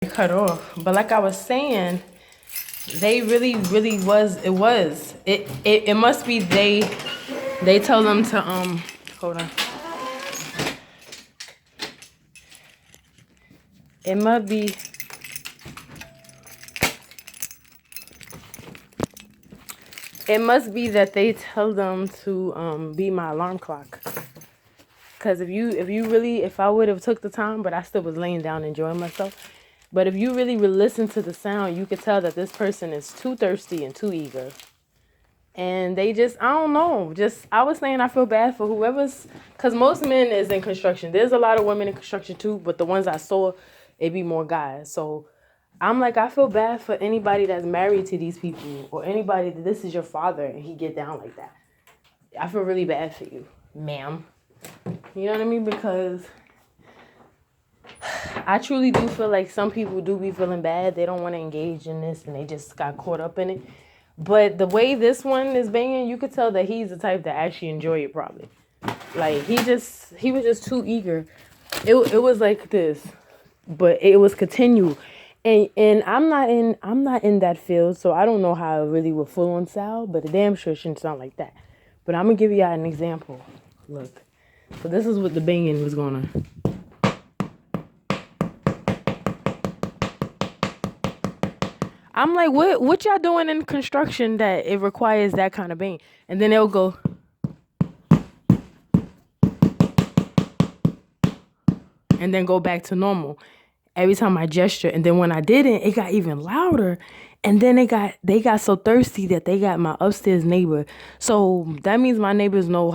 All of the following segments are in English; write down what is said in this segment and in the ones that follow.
cut off. But like I was saying, they really it must be they tell them to hold on. It must be that they tell them to be my alarm clock. Cause if I would have took the time, but I still was laying down enjoying myself. But if you really would listen to the sound, you could tell that this person is too thirsty and too eager. And they just, I don't know, just, I was saying I feel bad for whoever's, because most men is in construction. There's a lot of women in construction too, but the ones I saw, it be more guys. So I'm like, I feel bad for anybody that's married to these people or anybody that this is your father and he get down like that. I feel really bad for you, ma'am. You know what I mean? Because I truly do feel like some people do be feeling bad. They don't want to engage in this and they just got caught up in it. But the way this one is banging, you could tell that he's the type that actually enjoy it probably. Like he was just too eager. It was like this, but it was continual. And I'm not in that field, so I don't know how it really would full on sound, but the damn sure shouldn't sound like that. But I'm gonna give you an example. Look. So this is what the banging was going on. I'm like, what y'all doing in construction that it requires that kind of bang? And then they'll go, and then go back to normal every time I gesture. And then when I didn't, it got even louder. And then they got so thirsty that they got my upstairs neighbor. So that means my neighbors know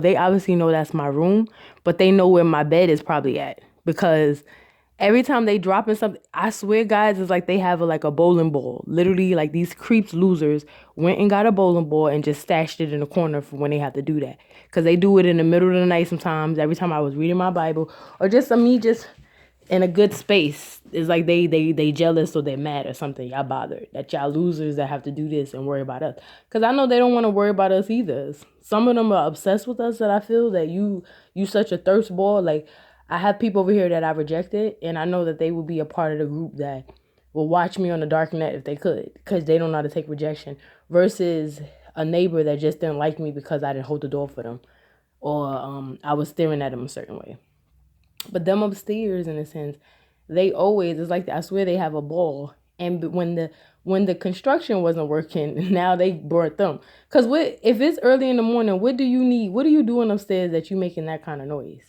they obviously know that's my room, but they know where my bed is probably at because every time they drop in something, I swear, guys, it's like they have like a bowling ball. Literally, like these creeps losers went and got a bowling ball and just stashed it in the corner for when they have to do that. Because they do it in the middle of the night sometimes, every time I was reading my Bible, or just me just in a good space. It's like they jealous or they're mad or something. Y'all bothered that y'all losers that have to do this and worry about us. Because I know they don't want to worry about us either. Some of them are obsessed with us that I feel that you such a thirst ball. Like, I have people over here that I rejected, and I know that they will be a part of the group that will watch me on the dark net if they could, because they don't know how to take rejection, versus a neighbor that just didn't like me because I didn't hold the door for them, or I was staring at them a certain way. But them upstairs, in a sense, they always, it's like, I swear they have a ball. And when the construction wasn't working, now they brought them. Because if it's early in the morning, what do you need? What are you doing upstairs that you making that kind of noise?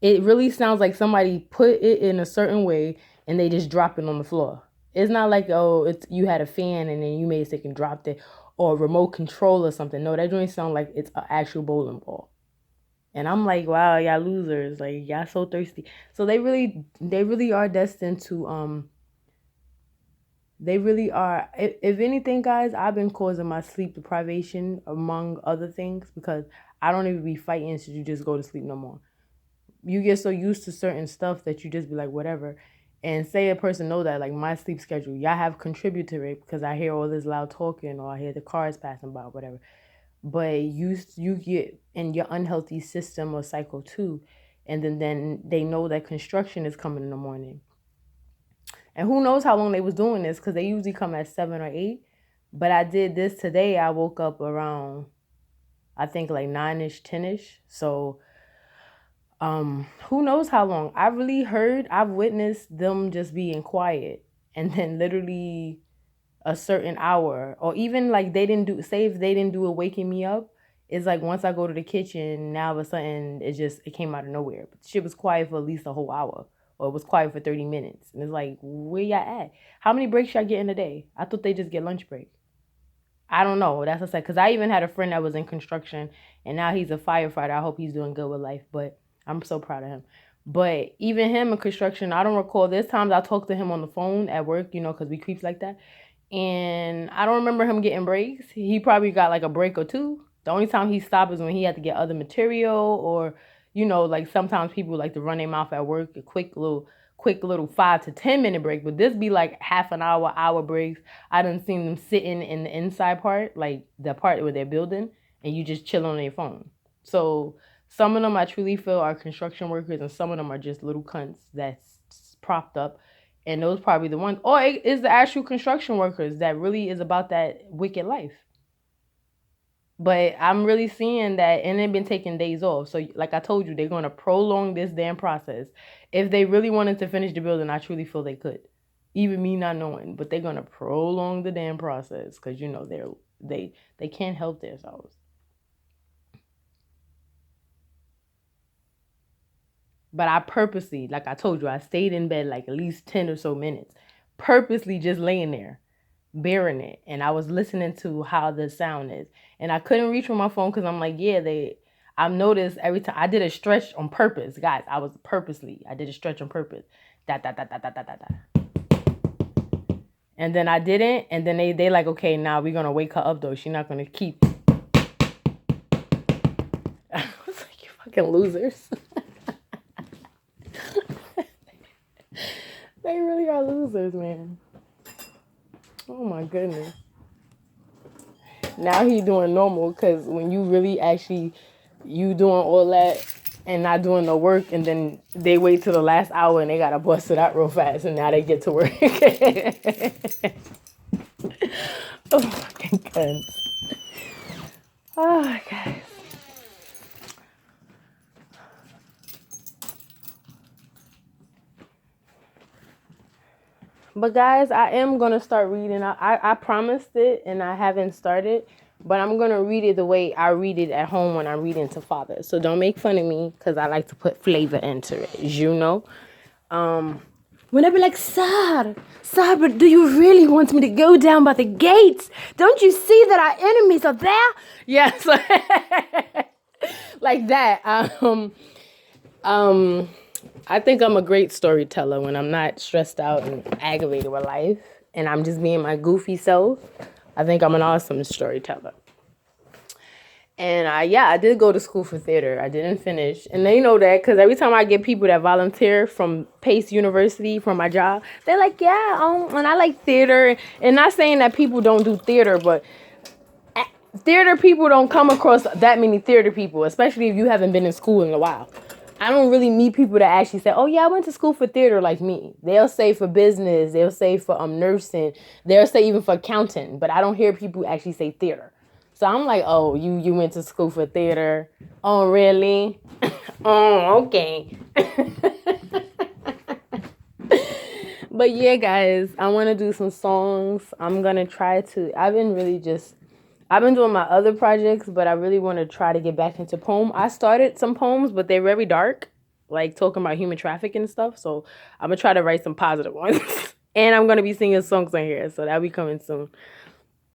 It really sounds like somebody put it in a certain way and they just drop it on the floor. It's not like, oh, it's you had a fan and then you made a stick and dropped it, or a remote control or something. No, that joint sound like it's an actual bowling ball. And I'm like, wow, y'all losers. Like, y'all so thirsty. So they really are destined to they really are. If anything, guys, I've been causing my sleep deprivation among other things because I don't even be fighting so you just go to sleep no more. You get so used to certain stuff that you just be like, whatever. And say a person know that, like my sleep schedule, y'all have contributed to it because I hear all this loud talking or I hear the cars passing by or whatever. But you get in your unhealthy system or cycle too. And then they know that construction is coming in the morning. And who knows how long they was doing this because they usually come at 7 or 8. But I did this today. I woke up around, I think like 9-ish, 10-ish. So who knows how long. I've witnessed them just being quiet and then literally a certain hour, or even like if they didn't do it waking me up, it's like once I go to the kitchen, now all of a sudden it came out of nowhere. But shit was quiet for at least a whole hour, or it was quiet for 30 minutes. And it's like, where y'all at? How many breaks y'all get in a day? I thought they just get lunch break. I don't know. That's what I said. Because I even had a friend that was in construction and now he's a firefighter. I hope he's doing good with life, but I'm so proud of him. But even him in construction, I don't recall. There's times I talk to him on the phone at work, because we creeps like that. And I don't remember him getting breaks. He probably got like a break or two. The only time he stopped is when he had to get other material, or, like sometimes people like to run their mouth at work, a quick little 5 to 10 minute break. But this be like half an hour breaks. I done seen them sitting in the inside part, like the part where they're building, and you just chilling on your phone. So some of them I truly feel are construction workers, and some of them are just little cunts that's propped up And those probably the ones, or it is the actual construction workers that really is about that wicked life. But I'm really seeing that, and they've been taking days off. So, like I told you, they're going to prolong this damn process. If they really wanted to finish the building, I truly feel they could. Even me not knowing, but they're going to prolong the damn process because you know they can't help themselves. But I purposely, like I told you, I stayed in bed like at least 10 or so minutes, purposely just laying there, bearing it. And I was listening to how the sound is. And I couldn't reach for my phone because I'm like, I've noticed every time I did a stretch on purpose, guys. I did a stretch on purpose. Da, da, da, da, da, da, da, da. And then I didn't. And then they like, okay, now we're going to wake her up though. She's not going to keep. I was like, you fucking losers. They really are losers, man. Oh my goodness. Now he doing normal because when you really actually you doing all that and not doing the work, and then they wait till the last hour and they gotta bust it out real fast, and now they get to work. Oh fucking god. Oh guys. But guys, I am gonna start reading. I promised it and I haven't started, but I'm gonna read it the way I read it at home when I'm reading to father. So don't make fun of me because I like to put flavor into it, you know. When I be like, Sir, but do you really want me to go down by the gates? Don't you see that our enemies are there? Yes, like that. I think I'm a great storyteller when I'm not stressed out and aggravated with life and I'm just being my goofy self. I think I'm an awesome storyteller. And I did go to school for theater. I didn't finish. And they know that because every time I get people that volunteer from Pace University from my job, they're like, and I like theater. And not saying that people don't do theater, but theater people don't come across that many theater people, especially if you haven't been in school in a while. I don't really meet people that actually say, oh, yeah, I went to school for theater like me. They'll say for business. They'll say for nursing. They'll say even for accounting. But I don't hear people actually say theater. So I'm like, oh, you went to school for theater. Oh, really? Oh, okay. But yeah, guys, I want to do some songs. I'm going to try to. I've been doing my other projects, but I really want to try to get back into poem. I started some poems, but they're very dark, like talking about human trafficking and stuff. So I'm going to try to write some positive ones. And I'm going to be singing songs on here, so that'll be coming soon.